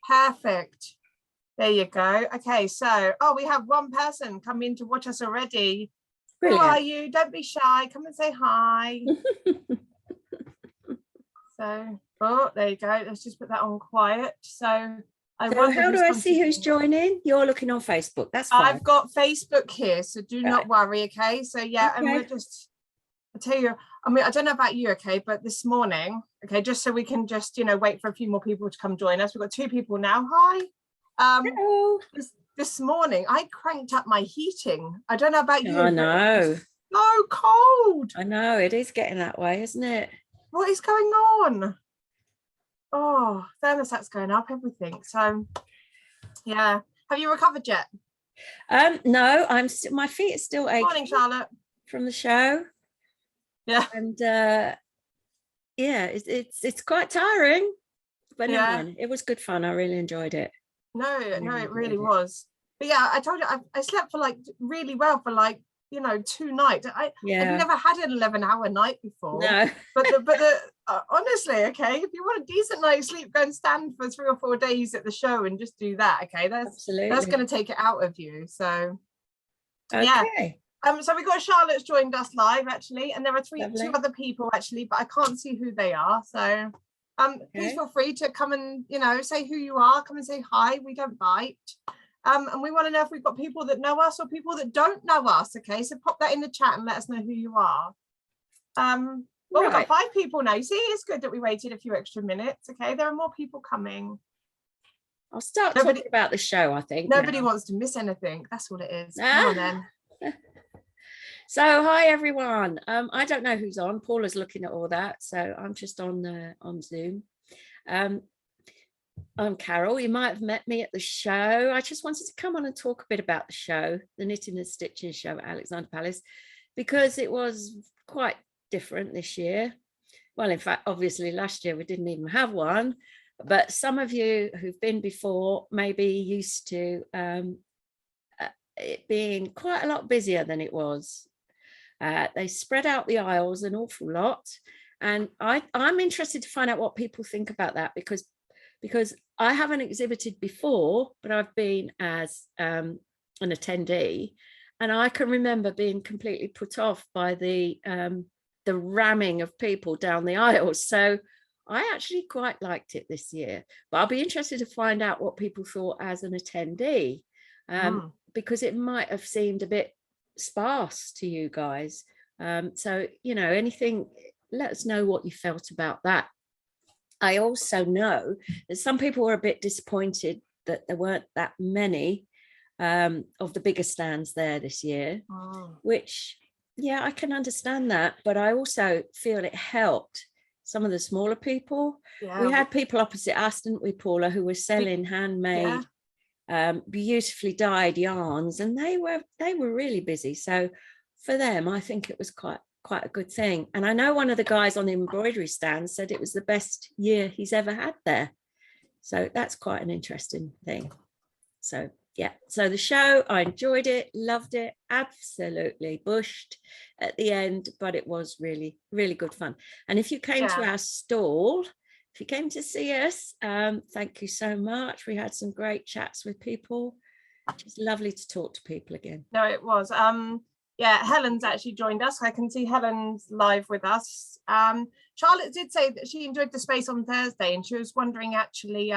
Perfect. There you go. Okay, so we have one person come in to watch us already. Brilliant. Who are you? Don't be shy. Come and say hi. So, there you go. Let's just put that on quiet. So how do I see who's joining? You're looking on Facebook. That's fine. I've got Facebook here, so do not worry. Okay. So yeah, okay. And we're just. I tell you, I mean, I don't know about you, okay, but this morning, okay, just so we can just, wait for a few more people to come join us. We've got 2 people now. Hi. Hello. This morning, I cranked up my heating. I don't know about you. I know. So cold. I know, it is getting that way, isn't it? What is going on? Oh, thermostat's going up, everything. So, yeah. Have you recovered yet? No, my feet are still aching. Morning, Charlotte. From the show. Yeah. And yeah, it's quite tiring, but never mind. It was good fun. I really enjoyed it. No, it really was. But yeah, I told you I slept for really well for 2 nights. I've never had an 11-hour night before. No. But honestly, okay, if you want a decent night's sleep, go and stand for 3 or 4 days at the show and just do that. Okay, that's going to take it out of you. So yeah. So we got Charlotte's joined us live actually, and there are 2 other people actually, but I can't see who they are. So please feel free to come and say who you are. Come and say hi. We don't bite. And we want to know if we've got people that know us or people that don't know us. Okay, so pop that in the chat and let us know who you are. We've got 5 people now. You see, it's good that we waited a few extra minutes. Okay, there are more people coming. I'll start talking about the show. I think nobody wants to miss anything. That's what it is. Come on then. So hi everyone. I don't know who's on. Paula's looking at all that, so I'm just on Zoom. I'm Carol. You might have met me at the show. I just wanted to come on and talk a bit about the show, the Knitting and Stitching show at Alexandra Palace, because it was quite different this year. Well, in fact, obviously last year we didn't even have one, but some of you who've been before may be used to it being quite a lot busier than it was. They spread out the aisles an awful lot, and I'm interested to find out what people think about that, because I haven't exhibited before, but I've been as an attendee, and I can remember being completely put off by the ramming of people down the aisles. So I actually quite liked it this year, but I'll be interested to find out what people thought as an attendee, because it might have seemed a bit sparse to you guys. So anything, let us know what you felt about that. I also know that some people were a bit disappointed that there weren't that many of the bigger stands there this year, which I can understand that, but I also feel it helped some of the smaller people. We had people opposite us, didn't we, Paula, who were selling handmade beautifully dyed yarns, and they were really busy. So for them, I think it was quite a good thing. And I know one of the guys on the embroidery stand said it was the best year he's ever had there. So that's quite an interesting thing. So yeah, so the show, I enjoyed it, loved it, absolutely bushed at the end, but it was really, really good fun. And if you came to our stall, if you came to see us, thank you so much. We had some great chats with people. It's lovely to talk to people again. No, it was. Helen's actually joined us. I can see Helen's live with us. Charlotte did say that she enjoyed the space on Thursday, and she was wondering actually,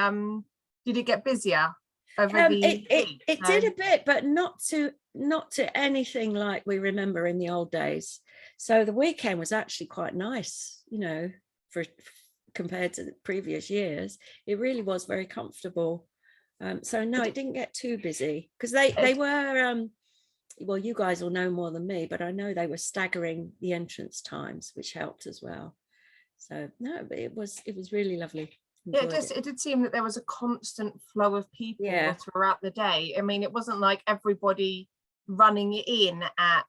did it get busier over the week? It did a bit, but not to anything like we remember in the old days. So the weekend was actually quite nice, for compared to the previous years. It really was very comfortable. So no, it didn't get too busy, because they were well, you guys will know more than me, but I know they were staggering the entrance times, which helped as well. So no, but it was really lovely. It did seem that there was a constant flow of people throughout the day. I mean, it wasn't like everybody running in at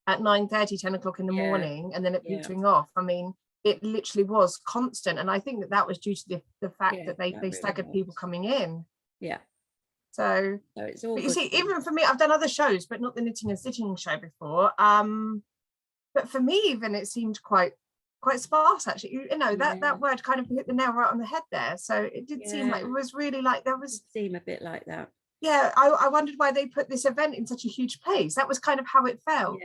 9:30, 10 o'clock in the morning and then it petering off. I mean, it literally was constant, and I think that was due to the fact that they staggered people coming in. So it's all, but you see, even for me, I've done other shows, but not the Knitting and Stitching show before. But for me, even it seemed quite quite sparse, actually. You know, that word kind of hit the nail right on the head there. So it did seem like it was really like there was seem a bit like that. Yeah, I wondered why they put this event in such a huge place. That was kind of how it felt.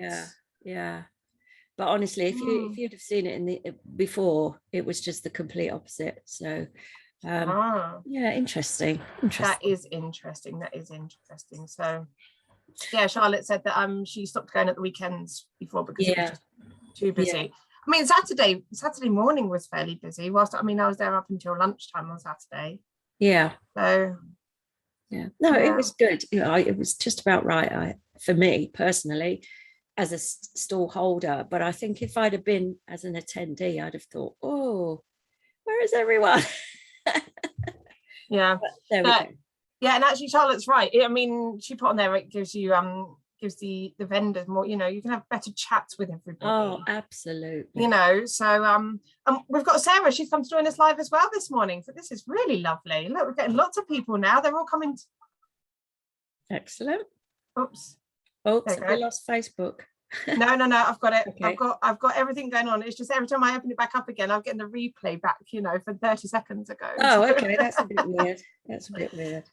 Yeah. But honestly, if you'd have seen it in the before, it was just the complete opposite. So yeah, interesting. That is interesting. So yeah, Charlotte said that she stopped going at the weekends before because it was just too busy. I mean, Saturday morning was fairly busy. I was there up until lunchtime on Saturday. Yeah. So no, it was good. You know, it was just about right for me personally as a stall holder. But I think if I'd have been as an attendee, I'd have thought, oh, where is everyone? Yeah. But there we go. Yeah, and actually Charlotte's right. I mean, she put on there, it gives you gives the vendors more, you know, you can have better chats with everybody. Oh, absolutely. You know, so we've got Sarah, she's come to join us live as well this morning. So this is really lovely. Look, we're getting lots of people now. They're all coming. Excellent. Oops, I lost Facebook. No, I've got it. Okay. I've got everything going on. It's just every time I open it back up again, I'm getting the replay back, you know, for 30 seconds ago. Oh, okay, that's a bit weird.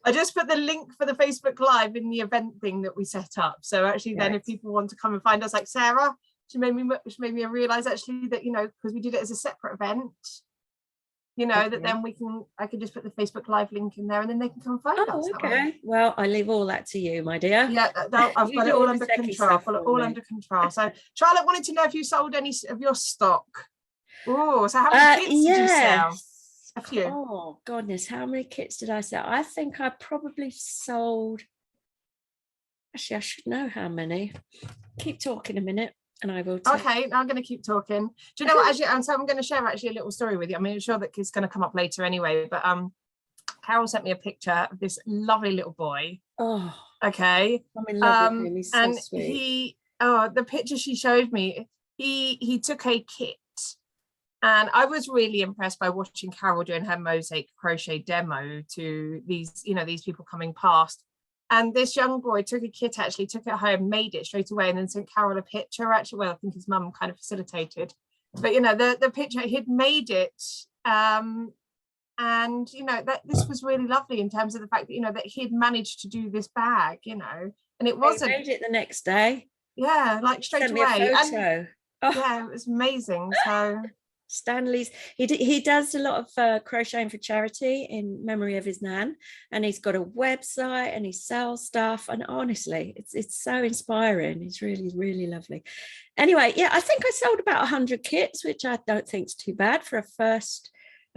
I just put the link for the Facebook Live in the event thing that we set up. So actually then if people want to come and find us, like Sarah, she made me realize actually that, you know, because we did it as a separate event, you know, that then I can just put the Facebook Live link in there and then they can come find us. Okay. Well, I leave all that to you, my dear. Yeah, no, I've got it all under control. All under control. So Charlotte wanted to know if you sold any of your stock. Oh, so how many kits did you sell? A few. Oh goodness, how many kits did I sell? I think I probably sold. Actually, I should know how many. Keep talking a minute. And I will. Okay, I'm going to keep talking. Do you know what? Actually, so I'm going to share actually a little story with you. I mean, I'm sure that it's going to come up later anyway. But Carol sent me a picture of this lovely little boy. Oh, okay. I'm in love with him. He's so and sweet. The picture she showed me, he took a kit, and I was really impressed by watching Carol doing her mosaic crochet demo to these, you know, these people coming past. And this young boy took a kit, actually took it home, made it straight away, and then sent Carol a picture. Actually, well, I think his mum kind of facilitated, but you know, the picture, he'd made it, and you know, that this was really lovely in terms of the fact that, you know, that he'd managed to do this bag, you know, and it wasn't. He made it the next day. Yeah, like straight away. And, yeah, it was amazing. So. Stanley's he does a lot of crocheting for charity in memory of his nan, and he's got a website and he sells stuff, and honestly it's so inspiring. It's really lovely. Anyway, yeah, I think I sold about 100 kits, which I don't think is too bad for a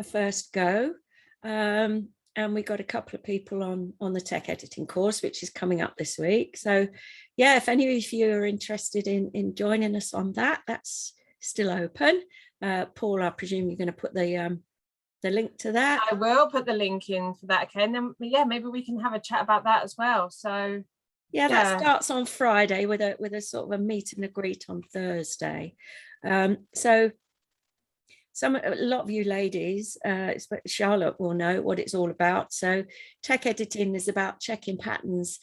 first go. And we got a couple of people on the tech editing course, which is coming up this week. So yeah, if any of you are interested in joining us on that, that's still open. Paul, I presume you're going to put the link to that. I will put the link in for that. Okay, and then yeah, maybe we can have a chat about that as well. So yeah, that starts on Friday with a sort of a meet and greet on Thursday. So a lot of you ladies, Charlotte will know what it's all about. So tech editing is about checking patterns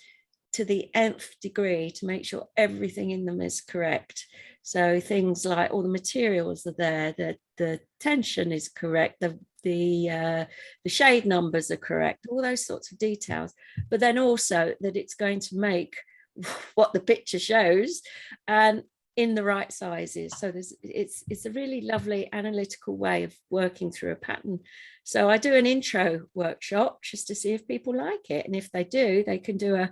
to the nth degree to make sure everything in them is correct. So things like all the materials are there, the tension is correct, the shade numbers are correct, all those sorts of details. But then also that it's going to make what the picture shows and in the right sizes. So it's a really lovely analytical way of working through a pattern. So I do an intro workshop just to see if people like it, and if they do, they can do a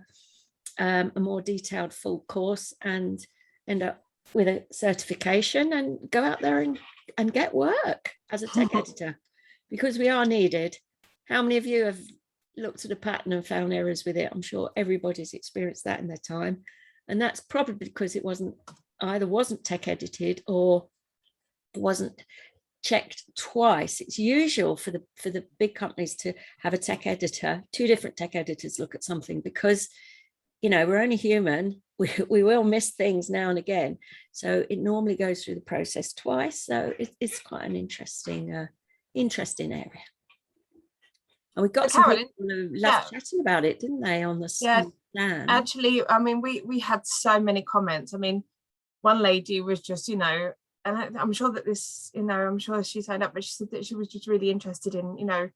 more detailed full course and end up with a certification and go out there and get work as a tech editor, because we are needed. How many of you have looked at a pattern and found errors with it? I'm sure everybody's experienced that in their time, and that's probably because it wasn't tech edited or wasn't checked twice. It's usual for the big companies to have a tech editor, two different tech editors look at something, because you know, we're only human. We will miss things now and again. So it normally goes through the process twice. So it's quite an interesting area. And we got some people who loved chatting about it, didn't they, on the stand? Actually, I mean, we had so many comments. I mean, one lady was just, you know, I'm sure that this, I'm sure she signed up, but she said that she was just really interested in,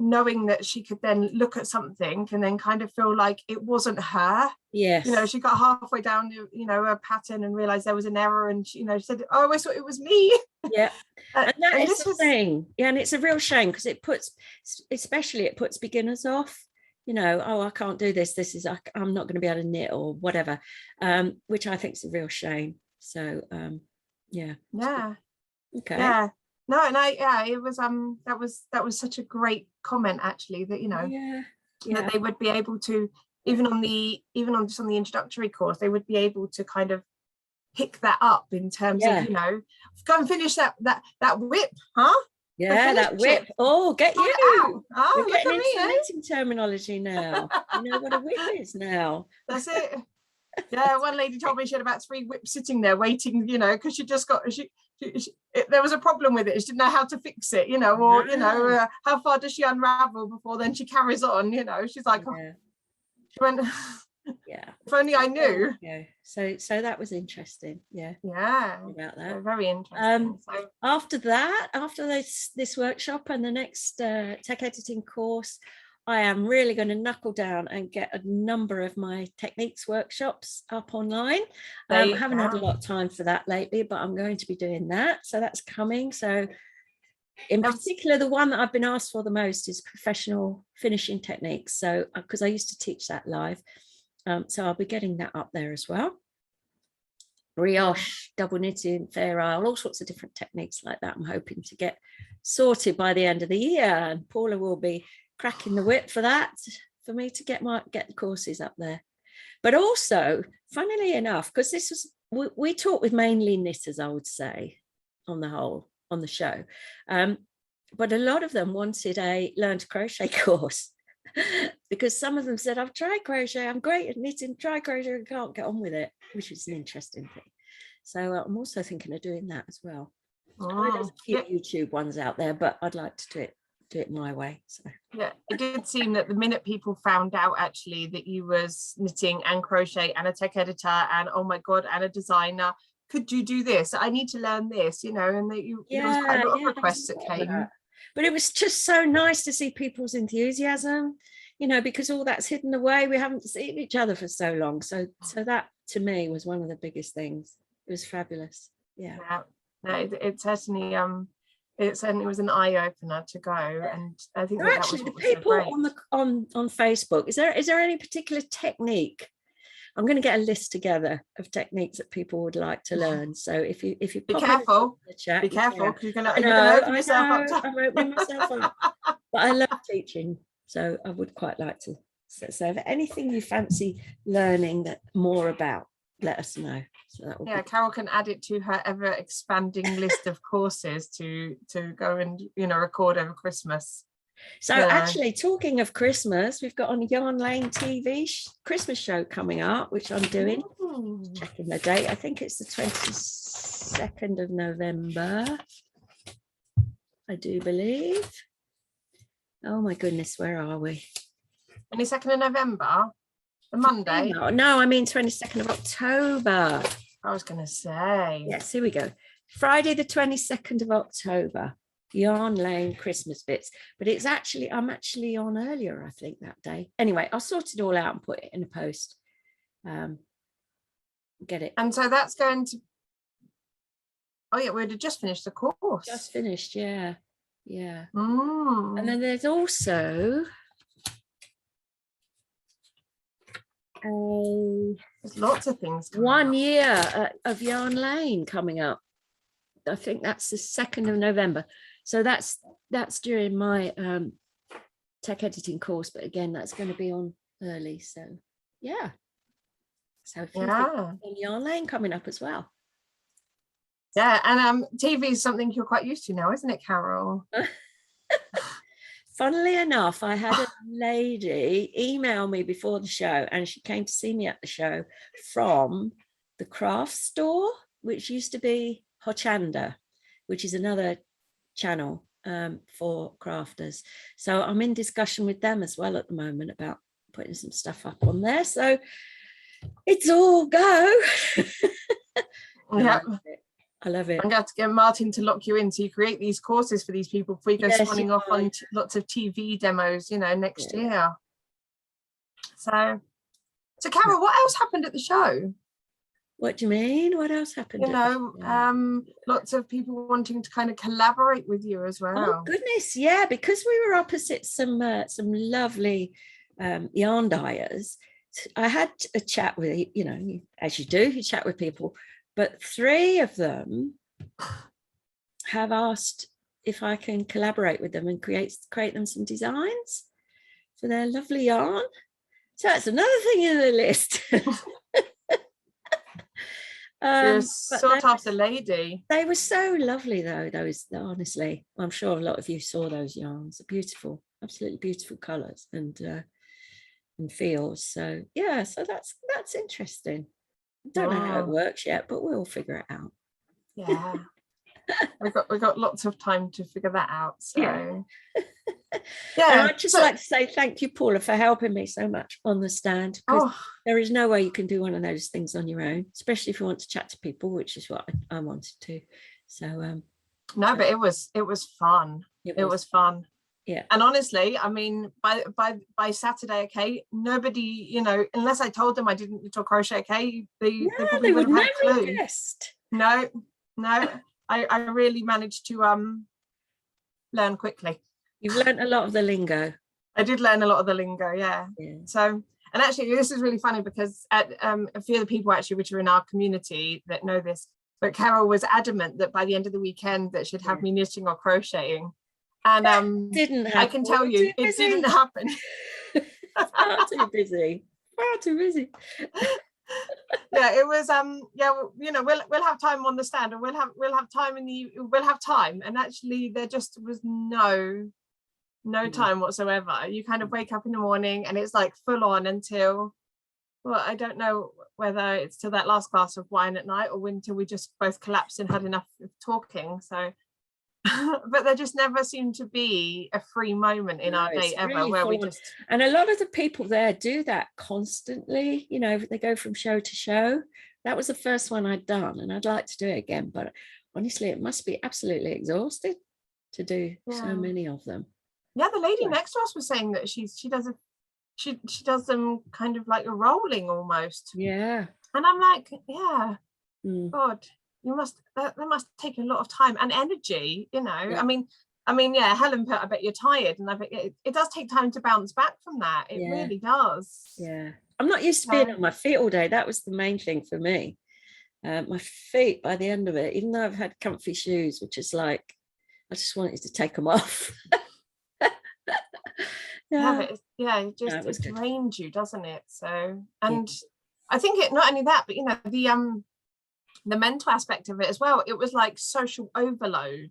knowing that she could then look at something and then kind of feel like it wasn't her. Yes. She got halfway down, a pattern and realized there was an error, and she said, oh, I always thought it was me. Yeah. And that and is the thing. Yeah, and it's a real shame because it puts beginners off. Oh, I can't do this. I'm not going to be able to knit or whatever, which I think is a real shame. So, yeah. Okay. Yeah. No, and it was that was such a great comment, actually, that that they would be able to, even on the introductory course, they would be able to kind of pick that up in terms of go and finish that whip, huh? Yeah, that whip. Oh, get you. Oh, you're getting into knitting terminology now. You know what a whip is now. That's it. Yeah, one lady told me she had about 3 whips sitting there waiting, because she just got there was a problem with it. She didn't know how to fix it, or how far does she unravel before then she carries on, she's like, she went, if only I knew. So that was interesting. About that. Very interesting. After this workshop and the next tech editing course, I am really going to knuckle down and get a number of my techniques workshops up online. I haven't had a lot of time for that lately, but I'm going to be doing that. So that's coming. So in particular, the one that I've been asked for the most is professional finishing techniques. So because I used to teach that live. So I'll be getting that up there as well. Brioche, double knitting, Fair Isle, all sorts of different techniques like that. I'm hoping to get sorted by the end of the year, and Paula will be cracking the whip for that, for me to get the courses up there. But also, funnily enough, because this was we talk with mainly knitters, I would say, on the whole, on the show, but a lot of them wanted a learn to crochet course. Because some of them said, I've tried crochet, I'm great at knitting, try crochet and can't get on with it, which is an interesting thing. So I'm also thinking of doing that as well. There's a few YouTube ones out there, but I'd like to do it my way. So it did seem that the minute people found out actually that you was knitting and crochet and a tech editor and, oh my god, and a designer, could you do this? I need to learn this, and that there was quite a lot of requests that came. But it was just so nice to see people's enthusiasm, because all that's hidden away. We haven't seen each other for so long. So that to me was one of the biggest things. It was fabulous. Yeah. No, it certainly was an eye opener to go. And I think actually the people on Facebook, is there any particular technique? I'm going to get a list together of techniques that people would like to learn. So if you be careful, the chat, be careful, because you're going to open yourself up. I'm opening myself up. But I love teaching, so I would quite like to. So if anything you fancy learning that more about, let us know. So that will Carol can add it to her ever expanding list of courses to go and record over Christmas. So actually, talking of Christmas, we've got on Yarn Lane TV Christmas show coming up, which I'm doing. Checking the date. I think it's the 22nd of November. I do believe. Oh my goodness, where are we? 22nd of November? The Monday? No, I mean 22nd of October. I was going to say. Yes, here we go. Friday the 22nd of October. Yarn Lane Christmas bits, but I'm actually on earlier, I think, that day. Anyway, I'll sort it all out and put it in a post. Get it. And so that's going to. Oh yeah, we'd have just finished the course. Just finished, yeah. Mm. And then there's also there's lots of things. 1 year of Yarn Lane coming up. I think that's the 2nd of November. So that's during my tech editing course, but again, that's going to be on early. So yeah. So Yarn Lane coming up as well. Yeah, and TV is something you're quite used to now, isn't it, Carol? Funnily enough, I had a lady email me before the show, and she came to see me at the show from the craft store, which used to be Hochanda, which is another channel for crafters. So I'm in discussion with them as well at the moment about putting some stuff up on there. So it's all go. Yeah. I love it. I'm going to get Martin to lock you in, so you create these courses for these people before you go swanning off on lots of TV demos, next year. So Carol, what else happened at the show? What do you mean? What else happened? Lots of people wanting to kind of collaborate with you as well. Oh goodness, yeah, because we were opposite some lovely yarn dyers. I had a chat with, as you do, you chat with people, but 3 of them have asked if I can collaborate with them and create them some designs for their lovely yarn. So that's another thing in the list. You're sought after lady. They were so lovely though, honestly. I'm sure a lot of you saw those yarns. They're beautiful, absolutely beautiful colours and feels. So yeah, so that's interesting. Don't know how it works yet, but we'll figure it out. Yeah. we've got lots of time to figure that out. So And I'd just like to say thank you, Paula, for helping me so much on the stand, because there is no way you can do one of those things on your own, especially if you want to chat to people, which is what I wanted to. So but it was fun. It was fun. Yeah. And honestly, I mean, by Saturday, okay, nobody, unless I told them I didn't knit crochet, okay, they probably would have never had a clue. Guessed. No, I really managed to learn quickly. You've learned a lot of the lingo. I did learn a lot of the lingo, yeah. So, and actually this is really funny because at a few of the people actually which are in our community that know this, but Carol was adamant that by the end of the weekend that she'd have me knitting or crocheting. And didn't happen. I can tell you it didn't happen. Far too busy. Yeah, it was we'll have time on the stand, and we'll have time and actually there just was no time whatsoever. You kind of wake up in the morning and it's like full on until, well, I don't know whether it's till that last glass of wine at night or until we just both collapsed and had enough of talking. So but there just never seemed to be a free moment in our day ever really where we just. And a lot of the people there do that constantly, they go from show to show. That was the first one I'd done and I'd like to do it again, but honestly it must be absolutely exhausting to do so many of them. Yeah, the lady next to us was saying that she does them kind of like a rolling almost. Yeah. And I'm like, God, that must take a lot of time and energy, I mean, Helen put, I bet you're tired, and I bet it does take time to bounce back from that. It really does. Yeah, I'm not used to being on my feet all day. That was the main thing for me. My feet by the end of it, even though I've had comfy shoes, which is like I just wanted to take them off. It just drains you, doesn't it? So, and I think it not only that, but the mental aspect of it as well. It was like social overload.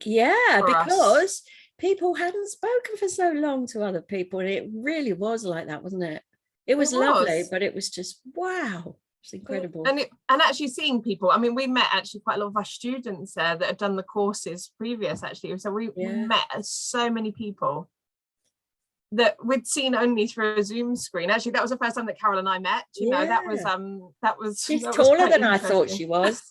Yeah, because people hadn't spoken for so long to other people, and it really was like that, wasn't it? It was lovely, but it was just wow. It's incredible. And actually seeing people, I mean, we met actually quite a lot of our students there that had done the courses previous actually. So we met so many people that we'd seen only through a Zoom screen. Actually, that was the first time that Carol and I met. That was she's taller than I thought she was.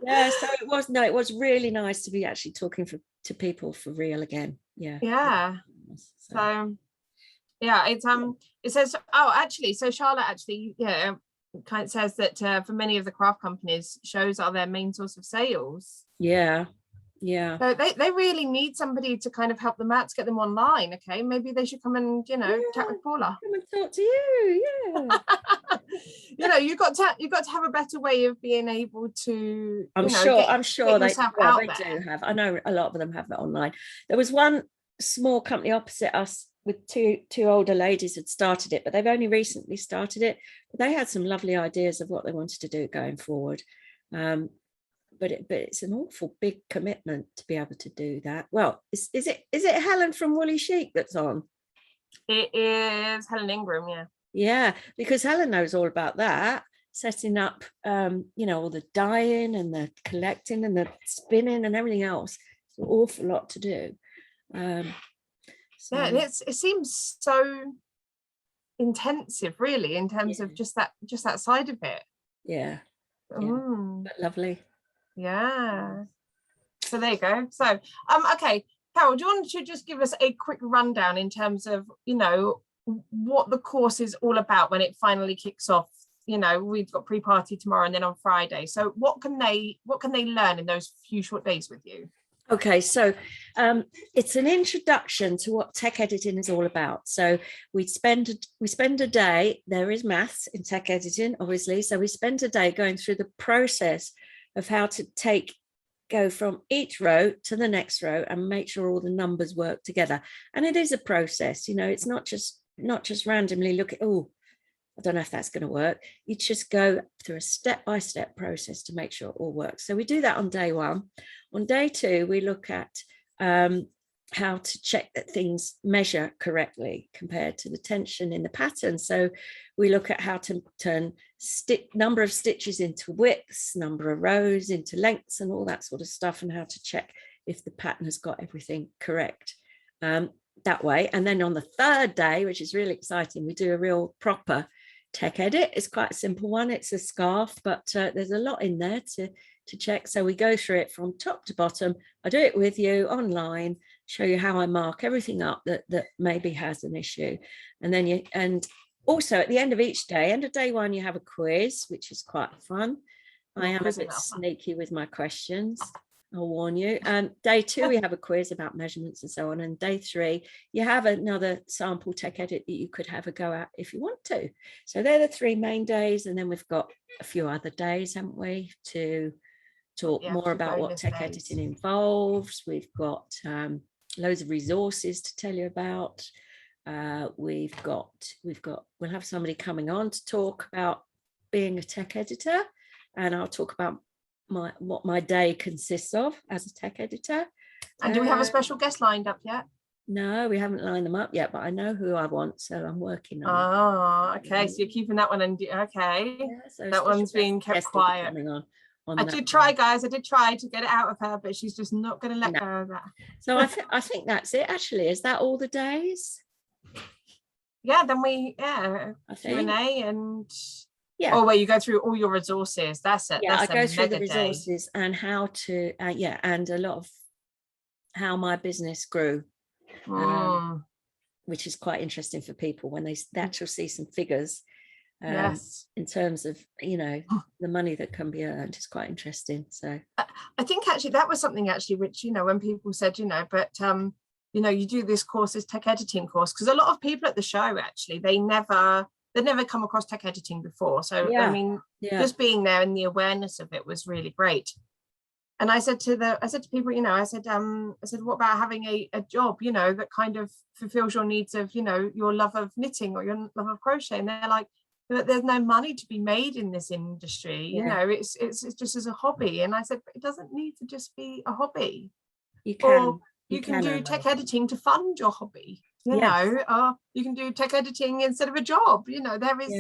So it was really nice to be actually talking to people for real again. So it's it says so Charlotte actually kind of says that for many of the craft companies, shows are their main source of sales. So they really need somebody to kind of help them out to get them online. Okay, maybe they should come and chat with Paula. Come and talk to you. You've got to have a better way of being able to. I'm sure they do have. I know a lot of them have it online. There was one small company opposite us with two older ladies had started it, but they've only recently started it. But they had some lovely ideas of what they wanted to do going forward. But it's an awful big commitment to be able to do that. Well, is it Helen from Woolly Chic that's on? It is Helen Ingram, yeah. Yeah, because Helen knows all about that, setting up, all the dyeing and the collecting and the spinning and everything else. It's an awful lot to do. And it seems so intensive, really, in terms of just that side of it. Yeah. But lovely. Yeah. So there you go. So okay, Carol, do you want to just give us a quick rundown in terms of, you know, what the course is all about when it finally kicks off? You know, we've got pre-party tomorrow and then on Friday. So what can they learn in those few short days with you? Okay, so it's an introduction to what tech editing is all about. So we spend a day, there is maths in tech editing, obviously. So we spend a day going through the process of how to go from each row to the next row and make sure all the numbers work together. And it is a process, you know, it's not just randomly look at, oh, I don't know if that's going to work. You just go through a step-by-step process to make sure it all works. So we do that on day one. On day two, we look at how to check that things measure correctly compared to the tension in the pattern. So we look at how to turn number of stitches into widths, number of rows into lengths, and all that sort of stuff, and how to check if the pattern has got everything correct that way. And then on the third day, which is really exciting, we do a real proper tech edit. It's quite a simple one. It's a scarf, but there's a lot in there to check. So we go through it from top to bottom. I do it with you online, show you how I mark everything up that maybe has an issue. And then and also at the end of each day, end of day one, you have a quiz, which is quite fun. I am a bit sneaky with my questions, I'll warn you. Day two, we have a quiz about measurements and so on. And day three, you have another sample tech edit that you could have a go at if you want to. So they're the three main days. And then we've got a few other days, haven't we, to talk more about what tech editing involves. We've got loads of resources to tell you about. We'll have somebody coming on to talk about being a tech editor, and I'll talk about what my day consists of as a tech editor. And do we have a special guest lined up yet? No, we haven't lined them up yet, but I know who I want, so I'm working on it. Okay, so you're keeping that one, okay. Yeah, so that one's being kept quiet. I did try, guys. I did try to get it out of her, but she's just not going to let go of that. So I think that's it. Actually, is that all the days? Yeah. Then Q&A and. Yeah. Oh, where you go through all your resources. That's it. Yeah, that's I go through the resources and how to, and a lot of how my business grew, which is quite interesting for people when they actually see some figures in terms of, you know, the money that can be earned. Is quite interesting. So I think actually that was something actually which, you know, when people said, you know, but, you know, you do this course, this tech editing course, because a lot of people at the show, actually, they'd never come across tech editing before. So, I mean, just being there and the awareness of it was really great. And I said to people, you know, I said, what about having a job, you know, that kind of fulfills your needs of, you know, your love of knitting or your love of crochet? And they're like, there's no money to be made in this industry. You know, it's just as a hobby. And I said, but it doesn't need to just be a hobby. You can do tech editing to fund your hobby. You know, you can do tech editing instead of a job. You know, there is,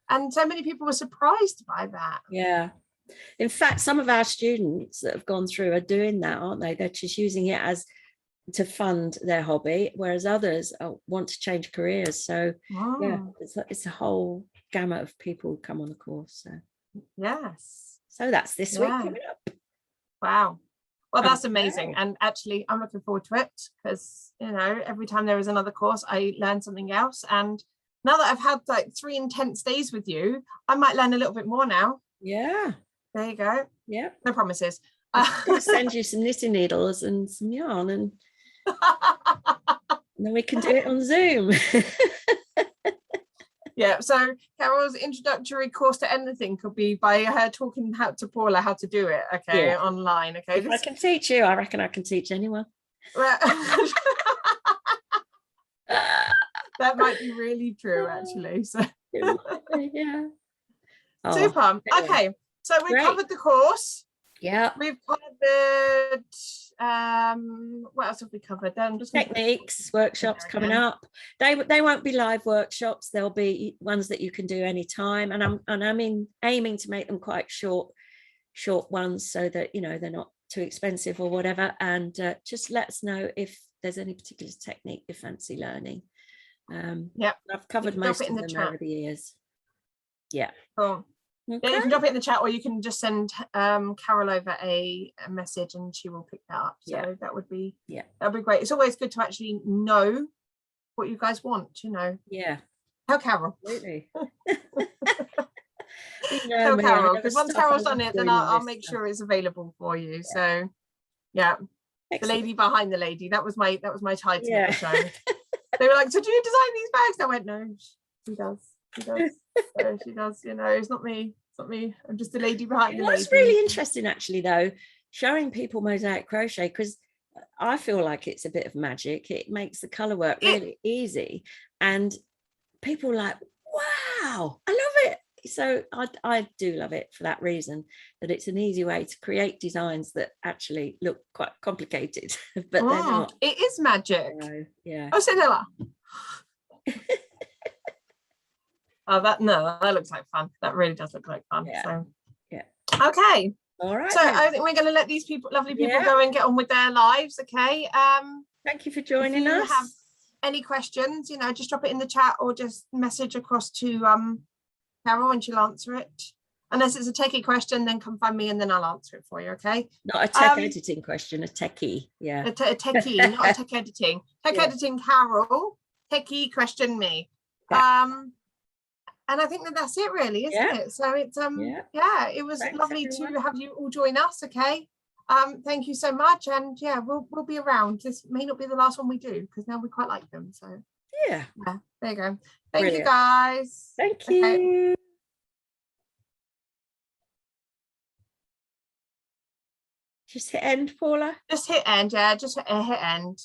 and so many people were surprised by that. Yeah. In fact, some of our students that have gone through are doing that, aren't they? They're just using it as to fund their hobby, whereas others want to change careers. So it's a whole gamut of people who come on the course. So yes. So that's this week coming up. Wow. Well, that's amazing. And actually, I'm looking forward to it because, you know, every time there is another course, I learn something else. And now that I've had like 3 intense days with you, I might learn a little bit more now. Yeah. There you go. Yeah. No promises. I'm going to send you some knitting needles and some yarn and then we can do it on Zoom. Yeah, so Carol's introductory course to anything could be by her talking to Paula how to do it, online. Okay, if I can teach you, I reckon I can teach anyone. That might be really true, actually. So yeah. Super. Okay, so we've covered the course. Yeah. We've covered what else have we covered then? Techniques, workshops coming up. They won't be live workshops, they'll be ones that you can do anytime, and I'm aiming to make them quite short ones so that, you know, they're not too expensive or whatever. And just let us know if there's any particular technique you fancy learning. I've covered most of them over the years. Yeah. Cool. Yeah, you can drop it in the chat, or you can just send Carol over a message and she will pick that up. So that would be that'd be great. It's always good to actually know what you guys want, you know. Yeah. Tell Carol. Absolutely. Tell Carol, because once Carol's done it, then I'll make sure it's available for you. So yeah. Excellent. The lady behind the lady. That was my title of the show. They were like, so do you design these bags? I went, no, she does. So she does, you know, it's not me. I'm just the lady behind the lady. What's really interesting actually though, showing people mosaic crochet, because I feel like it's a bit of magic. It makes the color work really easy, and people are like, wow, I love it. So I do love it for that reason, that it's an easy way to create designs that actually look quite complicated, but they're not. It is magic. Yeah. Oh, Cinderella. Oh, that looks like fun. That really does look like fun. Yeah. So yeah. Okay. All right. So I think we're going to let these lovely people go and get on with their lives. Okay. Thank you for joining us. If you us. have any questions, you know, just drop it in the chat or just message across to Carol and she'll answer it. Unless it's a techie question, then come find me and then I'll answer it for you. Okay. Not a tech editing question, a techie. Yeah. A techie, not a tech editing. Tech editing, Carol. Techie question me. And I think that's it really, isn't it? So it's it was lovely to have you all join us. Okay. Thank you so much, and we'll be around. This may not be the last one we do because now we quite like them. So yeah, there you go. Thank you guys. Thank you. Just hit end, Paula. Just hit end, just hit end.